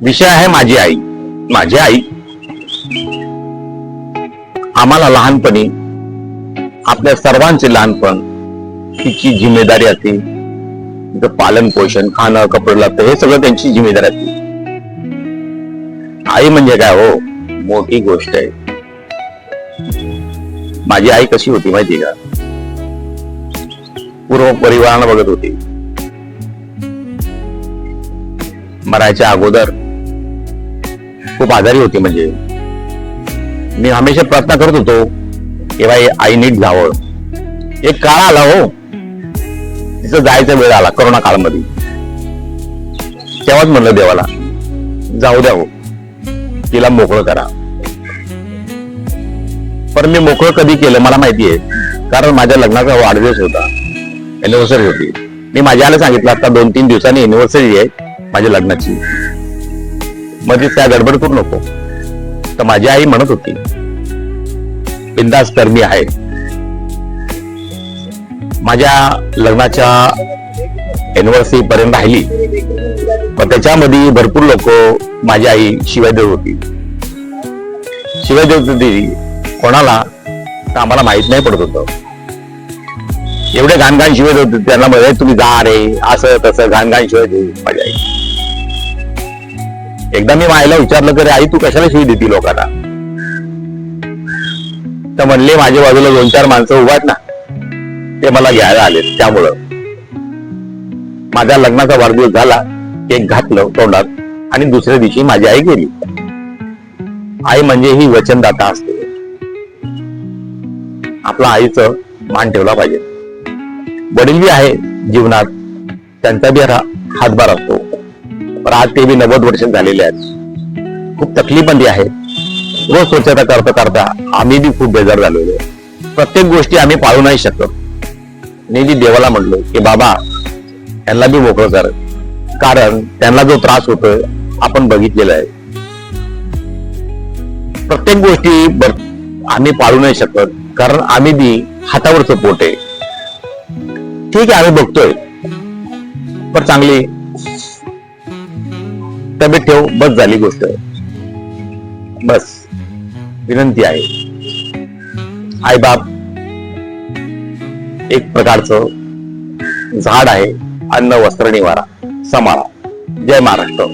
विषय आहे माझी आई. माझी आई आम्हाला लहानपणी, आपल्या सर्वांचे लहानपण, तिची जिम्मेदारी असते. तिचं पालन पोषण, खाणं, कपडे लागतं, हे सगळं त्यांची जिम्मेदारी असते. आई म्हणजे काय हो, मोठी गोष्ट आहे. माझी आई कशी होती माहिती का? पूर्व परिवारानं बघत होती. मरायच्या अगोदर खूप आजारी होती. म्हणजे मी हमेशा प्रार्थना करत होतो की बाई आई नीट जावं. एक काळ आला हो, तिचं जायचा वेळ आला करोना काळामध्ये. तेव्हाच म्हणलं देवाला, जाऊ द्या हो, तिला मोकळं करा. पण मी मोकळं कधी केलं मला माहितीये, कारण माझ्या लग्नाचा वाढदिवस होता, एनिव्हर्सरी होती. मी माझ्या आईला सांगितलं आता 2-3 दिवसांनी एनिव्हर्सरी आहे माझ्या लग्नाची, मध्ये त्या गडबड करू नको. तर माझी आई म्हणत होती, बिंदास कर, मी आहे. माझ्या लग्नाच्या एनिव्हर्सरी पर्यंत राहिली, पण त्याच्यामध्ये भरपूर लोक माझी आई शिवाय देत होती. शिवाय देत होती कोणाला तर आम्हाला माहित नाही पडत होतं. एवढे घाणघाण शिवाय देत होते त्यांना, मध्ये तुम्ही जा रे, असं तसं घाणघाण शिवाय देऊ माझी आई. एकदा मी आईला विचारलं की आई तू कशाला शिवी देती लोकांना? तर म्हणले माझ्या बाजूला 2-4 माणसं उभा आहेत ना, ते मला घ्यायला आले. त्यामुळं माझ्या लग्नाचा वाढदिवस झाला, केक घातलं तोंडात आणि दुसऱ्या दिवशी माझी आई गेली. आई म्हणजे ही वचनदाता असते. आपला आईचं मान ठेवला पाहिजे. वडील बी आहे जीवनात, त्यांचा बी हातभार असतो. पण आज ते बी 90 वर्ष झालेले आहेत. खूप तकलीफबंदी आहे. रोज स्वच्छता करता करता आम्ही बी खूप बेजार झालेलो. प्रत्येक गोष्टी आम्ही पाळू नाही शकत. मी बी देवाला म्हणलो की बाबा त्यांना बी मोकळं कर, कारण त्यांना जो त्रास होतोय आपण बघितलेला आहे. प्रत्येक गोष्टी आम्ही पाळू नाही शकत, कारण आम्ही बी हातावरचं पोट आहे. ठीक आहे, आम्ही बघतोय, पण चांगली तब्येत ठेव, बस झाली गोष्ट. बस विनंती आहे. आई बाप एक प्रकारचं झाड आहे, अन्न वस्त्र निवारा. सांभाळा. जय महाराष्ट्र.